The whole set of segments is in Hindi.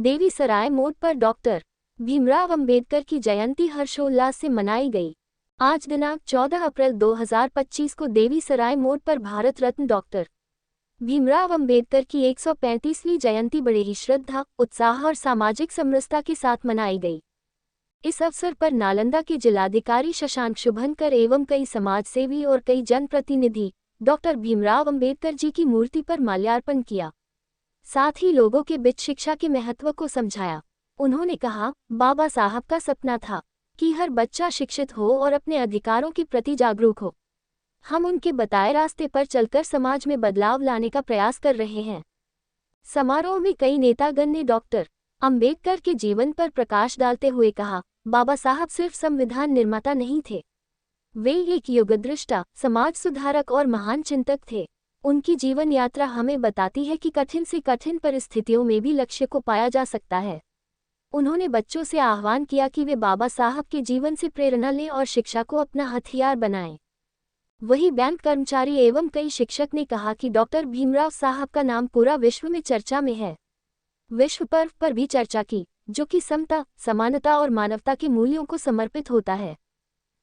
देवीसराय मोड़ पर डॉक्टर भीमराव अंबेडकर की जयंती हर्षोल्लास से मनाई गई। आज दिनांक 14 अप्रैल 2025 को देवीसराय मोड़ पर भारत रत्न डॉक्टर भीमराव अंबेडकर की 135वीं जयंती बड़े ही श्रद्धा, उत्साह और सामाजिक समरसता के साथ मनाई गई। इस अवसर पर नालंदा के जिलाधिकारी शशांक शुभंकर एवं कई समाजसेवी और कई जनप्रतिनिधि डॉक्टर भीमराव अंबेडकर जी की मूर्ति पर माल्यार्पण किया। साथ ही लोगों के बीच शिक्षा के महत्व को समझाया। उन्होंने कहा, बाबा साहब का सपना था कि हर बच्चा शिक्षित हो और अपने अधिकारों के प्रति जागरूक हो। हम उनके बताए रास्ते पर चलकर समाज में बदलाव लाने का प्रयास कर रहे हैं। समारोह में कई नेतागण ने डॉक्टर अंबेडकर के जीवन पर प्रकाश डालते हुए कहा, बाबा साहब सिर्फ संविधान निर्माता नहीं थे, वे एक युगदृष्टा, समाज सुधारक और महान चिंतक थे। उनकी जीवन यात्रा हमें बताती है कि कठिन से कठिन परिस्थितियों में भी लक्ष्य को पाया जा सकता है। उन्होंने बच्चों से आह्वान किया कि वे बाबा साहब के जीवन से प्रेरणा लें और शिक्षा को अपना हथियार बनाएं। वहीं बैंक कर्मचारी एवं कई शिक्षक ने कहा कि डॉक्टर भीमराव साहब का नाम पूरा विश्व में चर्चा में है। विश्व पर्व पर भी चर्चा की, जो कि समता, समानता और मानवता के मूल्यों को समर्पित होता है।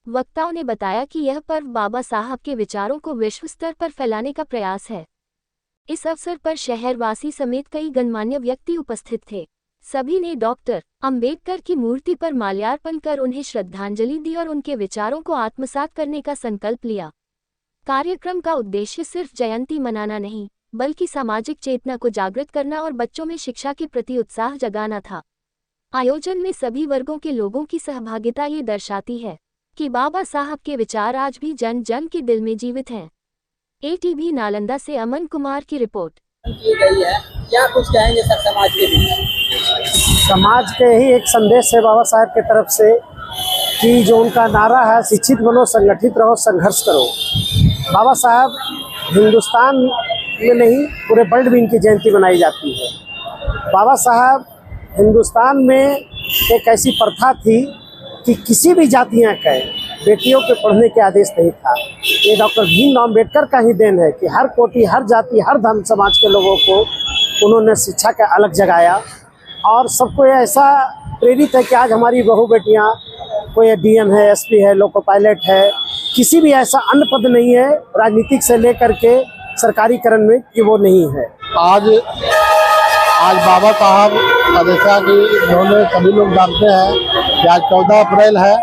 वक्ताओं ने बताया कि यह पर्व बाबा साहब के विचारों को विश्व स्तर पर फैलाने का प्रयास है। इस अवसर पर शहरवासी समेत कई गणमान्य व्यक्ति उपस्थित थे। सभी ने डॉक्टर अंबेडकर की मूर्ति पर माल्यार्पण कर उन्हें श्रद्धांजलि दी और उनके विचारों को आत्मसात करने का संकल्प लिया। कार्यक्रम का उद्देश्य सिर्फ जयंती मनाना नहीं, बल्कि सामाजिक चेतना को जागृत करना और बच्चों में शिक्षा के प्रति उत्साह जगाना था। आयोजन में सभी वर्गों के लोगों की सहभागिता ये दर्शाती है कि बाबा साहब के विचार आज भी जन जन के दिल में जीवित हैं। ATV नालंदा से अमन कुमार की रिपोर्ट। की गई है, क्या कुछ कहेंगे सर समाज के लिए? समाज के ही एक संदेश है बाबा साहब की तरफ से कि जो उनका नारा है, शिक्षित बनो, संगठित रहो, संघर्ष करो। बाबा साहब हिंदुस्तान में नहीं, पूरे वर्ल्ड में इनकी जयंती मनाई जाती है। बाबा साहब हिंदुस्तान में एक ऐसी प्रथा थी कि किसी भी जातियाँ का बेटियों के पढ़ने के आदेश नहीं था। ये डॉक्टर भीमराव अम्बेडकर का ही देन है कि हर कोटि, हर जाति, हर धर्म समाज के लोगों को उन्होंने शिक्षा का अलग जगाया और सबको ऐसा प्रेरित है कि आज हमारी बहू बेटियाँ, कोई DM है, SP है, लोको पायलट है, किसी भी ऐसा अन्य पद नहीं है राजनीतिक से लेकर के सरकारीकरण में कि वो नहीं है। आज बाबा साहब का जैसा कि उन्होंने सभी लोग जानते हैं कि आज 14 अप्रैल है,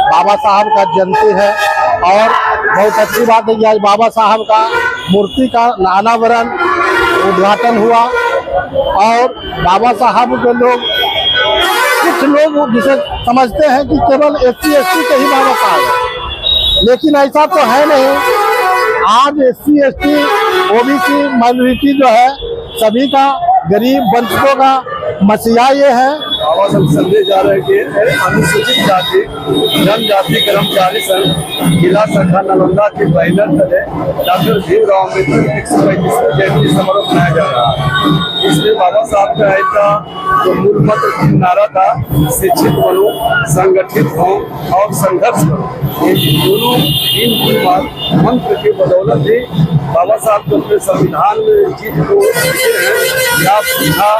बाबा साहब का जयंती है और बहुत अच्छी बात है कि आज बाबा साहब का मूर्ति का अनावरण उद्घाटन हुआ। और बाबा साहब के लोग, कुछ लोग जिसे समझते हैं कि केवल SC ST के ही बाबा साहब है, लेकिन ऐसा तो है नहीं। आज SC ST OBC माइनॉरिटी जो है, सभी का, गरीब वंचितों का मसीहा ये है। बाबा साहब संदेश जा रहे कि अनुसूचित जाति जनजाति कर्मचारी संघ जिला शाखा नालंदा के बैनर तले डॉक्टर भीमराव अम्बेडकर की 135वीं जयंती समारोह मनाया जा रहा है। इसमें बाबा साहब का ऐसा जो मूल मंत्र नारा था, शिक्षित बनो, संगठित हो और संघर्ष करो, ये दोनों इन मंत्र की बदौलत ही बाबा साहब को अपने संविधान में चीज को लिखे हैं कि आप सीधा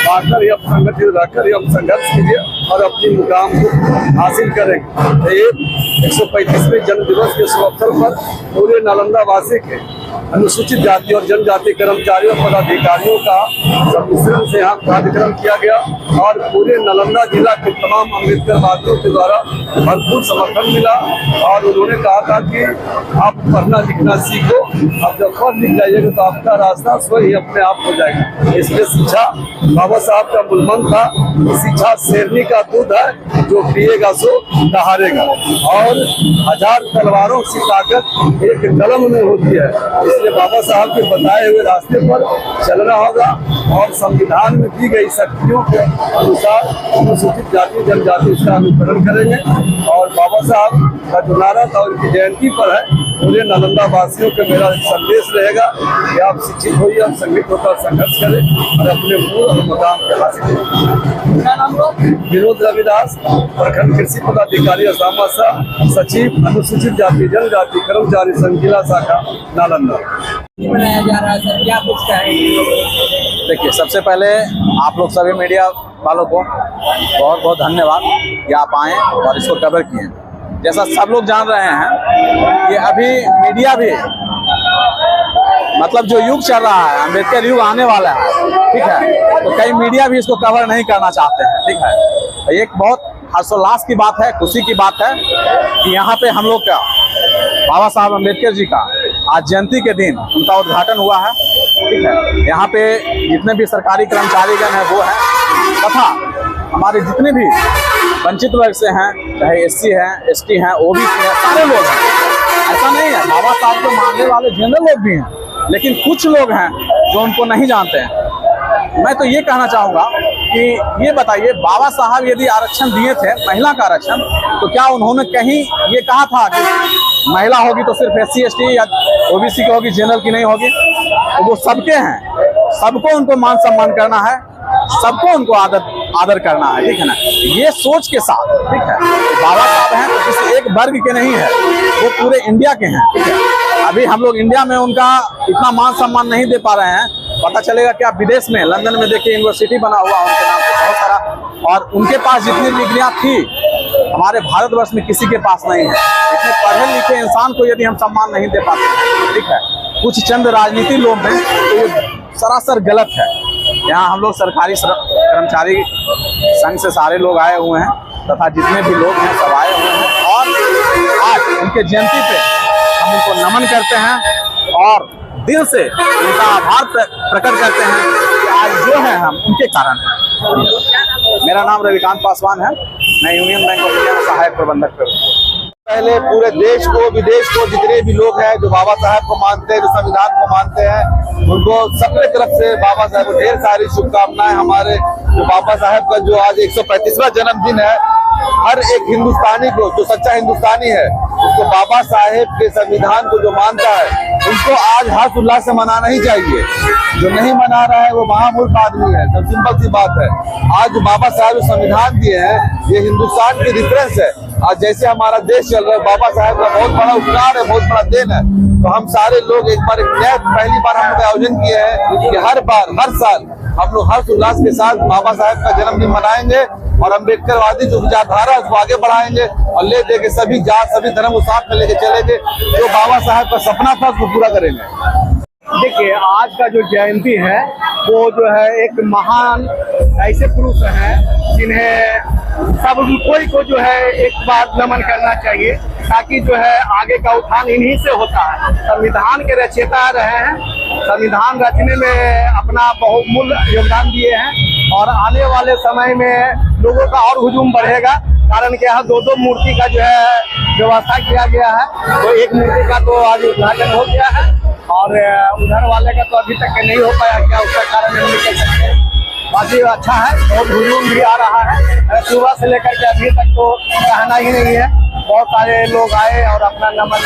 पाकर या संगठित रहकर या संघर्ष कीजिए और अपनी मुकाम को हासिल करेंगे। तो ये 135वें जन्म दिवस के शुभ अवसर पर पूरे नालंदा वासी के अनुसूचित जाति और जनजाति कर्मचारियों और पदाधिकारियों का सम्मिश्रण से यहाँ कार्यक्रम किया गया और पूरे नालंदा जिला के तमाम अम्बेडकर वादियों के द्वारा भरपूर समर्थन मिला। और उन्होंने कहा था कि आप पढ़ना लिखना सीखो, आप जब पढ़ लिख जाइएगा तो आपका रास्ता स्वयं ही अपने आप हो जाएगा। इसलिए शिक्षा बाबा साहब का मूल मंत्र था कि शिक्षा शेरनी का दूध है, जो पिएगा सो दहाड़ेगा और 1000 तलवारों की ताकत एक कलम में होती है। इसलिए बाबा साहब के बताए हुए रास्ते पर चलना होगा और संविधान में दी गई शक्तियों के अनुसार अनुसूचित जाति जनजाति उसका अनुकरण करेंगे। और बाबा साहब का जो नारा था उनकी जयंती पर है, पूरे नालंदा वासियों का मेरा संदेश रहेगा कि आप शिक्षित होइए और संगठित होकर संघर्ष करें और अपने मूल और मुकाम के हासिल करें। विनोद रविदास, प्रखंड कृषि पदाधिकारी असामा सचिव अनुसूचित जाति जनजाति कर्मचारी संघ जिला शाखा नालंदा। मनाया जा रहा है सर, क्या कुछ कहेंगे? देखिए, सबसे पहले आप लोग सभी मीडिया वालों को बहुत बहुत धन्यवाद कि आप आए और इसको कवर किए। जैसा सब लोग जान रहे हैं कि अभी मीडिया भी मतलब जो युग चल रहा है, अम्बेडकर युग आने वाला है, ठीक है, तो कई मीडिया भी इसको कवर नहीं करना चाहते हैं, ठीक है। एक बहुत हर्षोल्लास की बात है, खुशी की बात है कि यहाँ पे हम लोग का बाबा साहब अम्बेडकर जी का आज जयंती के दिन उनका उद्घाटन हुआ है, ठीक है। यहाँ पे जितने भी सरकारी कर्मचारीगण हैं वो हैं, तथा हमारे जितने भी वंचित वर्ग से हैं, चाहे SC हैं, ST हैं, OBC हैं, सारे लोग हैं। ऐसा नहीं है, बाबा साहब को मानने वाले जनरल लोग भी हैं, लेकिन कुछ लोग हैं जो उनको नहीं जानते हैं। मैं तो ये कहना चाहूँगा कि ये बताइए, बाबा साहब यदि आरक्षण दिए थे, महिला का आरक्षण, तो क्या उन्होंने कहीं ये कहा था कि महिला होगी तो सिर्फ SC ST या OBC की होगी, जनरल की नहीं होगी? तो वो सबके हैं, सबको उनको मान सम्मान करना है, सबको उनको आदर करना है, ठीक है ना। ये सोच के साथ, ठीक है, बाबा साहब हैं तो किसी एक वर्ग के नहीं है, वो पूरे इंडिया के हैं, ठीक है। अभी हम लोग इंडिया में उनका इतना मान सम्मान नहीं दे पा रहे हैं। पता चलेगा कि आप विदेश में, लंदन में देखिए यूनिवर्सिटी बना हुआ उनके नाम से बहुत सारा, और उनके पास जितनी डिग्रियां थी हमारे भारतवर्ष में किसी के पास नहीं है। इतने पढ़े लिखे इंसान को यदि हम सम्मान नहीं दे पाते हैं, ठीक है, कुछ चंद राजनीति लोग हैं, तो ये सरासर गलत है। यहाँ हम लोग सरकारी कर्मचारी संघ से सारे लोग आए हुए हैं, तथा जितने भी लोग हैं सब आए हुए हैं, और आज उनके जयंती पे हम उनको नमन करते हैं और दिल से उनका आभार प्रकट करते हैं कि आज जो है हम उनके कारण हैं। मेरा नाम रविकांत पासवान है, मैं यूनियन बैंक ऑफ इंडिया में सहायक प्रबंधक हूँ। पहले पूरे देश को, विदेश को, जितने भी लोग हैं जो बाबा साहब को मानते हैं, जो संविधान को मानते हैं, उनको सबके तरफ से बाबा साहब को ढेर सारी शुभकामनाएं। हमारे जो बाबा साहब का जो आज 135वां जन्मदिन है, हर एक हिंदुस्तानी को, जो सच्चा हिंदुस्तानी है, उसको बाबा साहेब के संविधान को जो मानता है, उनको आज हर्ष उल्लास से मनाना ही चाहिए। जो नहीं मना रहा है वो महामूर्ख आदमी है। सब सिंपल सी बात है। आज जो बाबा साहब संविधान दिए हैं, ये हिंदुस्तान की रिफरेंस है। आज जैसे हमारा देश चल रहा है, बाबा साहब का बहुत बड़ा उपकार है, बहुत बड़ा देन है। तो हम सारे लोग एक बार पहली बार हम लोग आयोजन किए हैं कि हर साल हम लोग हर्ष उल्लास के साथ बाबा साहब का जन्मदिन मनाएंगे और अम्बेडकरवादी जो विचारधारा है उसको आगे बढ़ाएंगे और ले दे के सभी जात, सभी धर्म को साथ में लेके चलेंगे। जो बाबा साहब का सपना था उसको पूरा करेंगे। देखिए, आज का जो जयंती है वो जो है एक महान ऐसे पुरुष हैं जिन्हें सब कोई को जो है एक बार नमन करना चाहिए, ताकि जो है आगे का उत्थान इन्हीं से होता है। संविधान के रचयिता रहे हैं, संविधान रचने में अपना बहुमूल्य योगदान दिए हैं, और आने वाले समय में लोगों का और हुजूम बढ़ेगा। कारण कि यहाँ 2-2 मूर्ति का जो है व्यवस्था किया गया है। तो एक मूर्ति का तो आज उद्घाटन हो गया है और उधर वाले का तो अभी तक नहीं हो पाया, क्या उसका कारण नहीं निकल सकते। बाकी अच्छा है, बहुत हुजूम भी आ रहा है। सुबह से लेकर के अभी तक तो कहना ही नहीं है। बहुत सारे लोग आए और अपना नमन,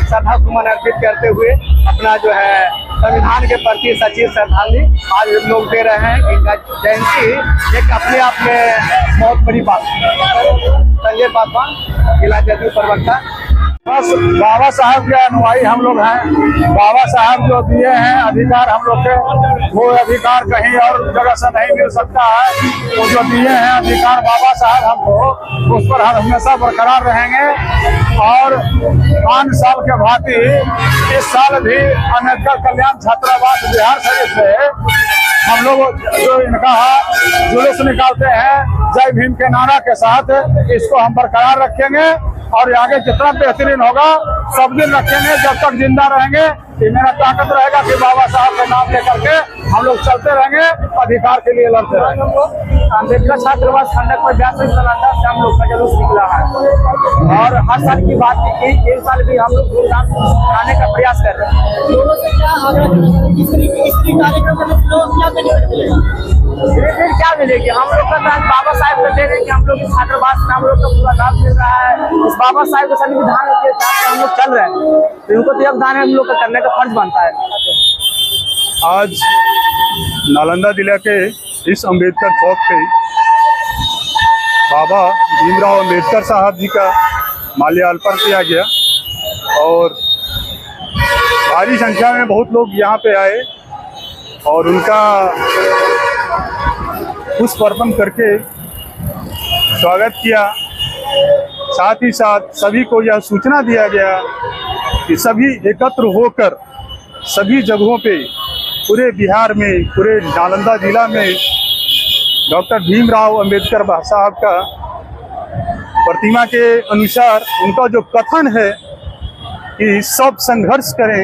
श्रद्धा सुमन अर्पित करते हुए अपना जो है संविधान के प्रति सच्ची श्रद्धांजलि आज लोग दे रहे हैं। इनका जयंती एक अपने आप में बहुत बड़ी बात है। संजय पासवान, जिला जदयू प्रवक्ता। बस बाबा साहब के अनुयायी हम लोग हैं। बाबा साहब जो दिए हैं अधिकार हम लोग के, वो अधिकार कहीं और जगह से नहीं मिल सकता है। वो जो दिए हैं अधिकार बाबा साहब हमको, उस पर हमेशा बरकरार रहेंगे। और 5 साल के भांति इस साल भी अम्बेडकर कल्याण छात्रावास बिहार शरीफ से हम लोग जो इनका जुलूस निकालते हैं जय भीम के नारा के साथ, इसको हम बरकरार रखेंगे और आगे जितना बेहतरीन होगा सब दिन रखेंगे जब तक जिंदा रहेंगे। ये मेरा ताकत रहेगा कि बाबा साहब का नाम लेकर के हम लोग चलते रहेंगे, अधिकार के लिए लड़ते रहेंगे। अम्बेडकर छात्रावास खंडक में 82 सिलेंडर से हम लोग का जुलूस निकला है और हर साल की बात की, इस साल भी हम लोग धूमधाम मनाने का प्रयास कर रहे हैं। दोनों से क्या कार्यक्रम में लोग क्या फिर क्या मिलेगी हम लोग का? बाबा साहब को दे रहे कि हम लोग इस छात्रावास में हम लोग का पूरा लाभ मिल रहा है। इस बाबा साहब के संविधान के साथ हम लोग चल रहे हैं, तो इनको तो योगदान है हम लोग का करने का फर्ज बनता है। आज नालंदा जिले के इस अम्बेडकर चौक पे बाबा भीमराव अम्बेडकर साहब जी का माल्यार्पण किया गया और भारी संख्या में बहुत लोग यहाँ पे आए और उनका पुष्प अर्पण करके स्वागत किया। साथ ही साथ सभी को यह सूचना दिया गया कि सभी एकत्र होकर सभी जगहों पे पूरे बिहार में, पूरे नालंदा जिला में डॉक्टर भीमराव अंबेडकर साहब का प्रतिमा के अनुसार उनका जो कथन है कि सब संघर्ष करें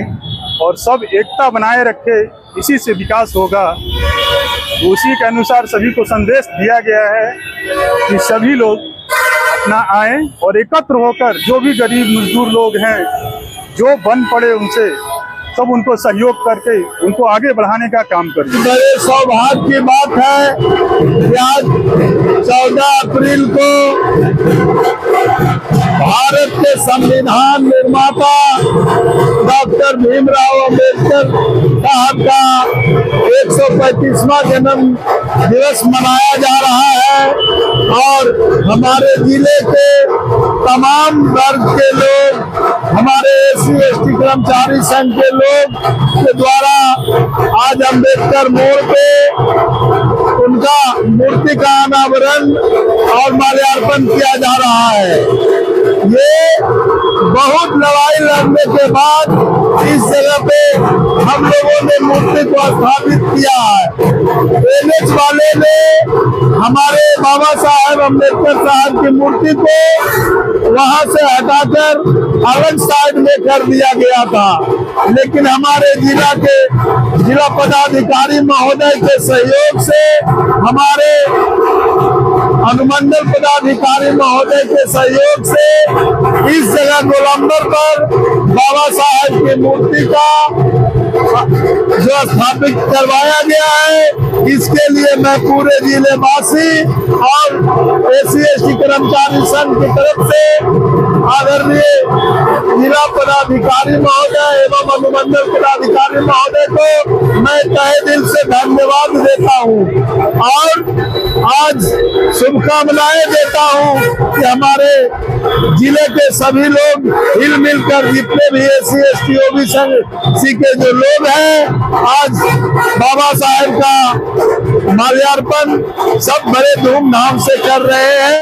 और सब एकता बनाए रखें, इसी से विकास होगा, उसी के अनुसार सभी को संदेश दिया गया है कि सभी लोग अपना आए और एकत्र होकर जो भी गरीब मजदूर लोग हैं, जो बन पड़े उनसे सब उनको सहयोग करके उनको आगे बढ़ाने का काम करें। बड़े सौभाग्य की बात है कि आज 14 अप्रैल को भारत के संविधान निर्माता डॉक्टर भीमराव अंबेडकर साहब का 135वां जन्म दिवस मनाया जा रहा है और हमारे जिले के तमाम वर्ग के लोग, हमारे SC/ST कर्मचारी संघ के लोग के द्वारा आज अंबेडकर मोड़ पे उनका मूर्ति का अनावरण और माल्यार्पण किया जा रहा है। ये बहुत लड़ाई लड़ने के बाद इस जगह पे हम लोगों ने मूर्ति को स्थापित किया है। NH वाले ने हमारे बाबा साहब अम्बेडकर साहब की मूर्ति को वहां से हटाकर अलग साइड में कर दिया गया था, लेकिन हमारे जिला पदाधिकारी महोदय के सहयोग से, हमारे अनुमंडल पदाधिकारी महोदय के सहयोग से इस जगह गोलंबर पर बाबा साहब की मूर्ति का जो स्थापित करवाया गया है, इसके लिए मैं पूरे जिले वासी और SC/ST कर्मचारी संघ की तरफ से आदरणीय जिला पदाधिकारी महोदय एवं अनुमंडल पदाधिकारी महोदय को मैं तहे दिल से धन्यवाद देता हूं और आज शुभकामनाएं देता हूं कि हमारे जिले के सभी लोग हिल मिलकर, जितने भी SC/ST OBC के जो लोग हैं, आज बाबा साहब का माल्यार्पण सब बड़े धूमधाम से कर रहे हैं।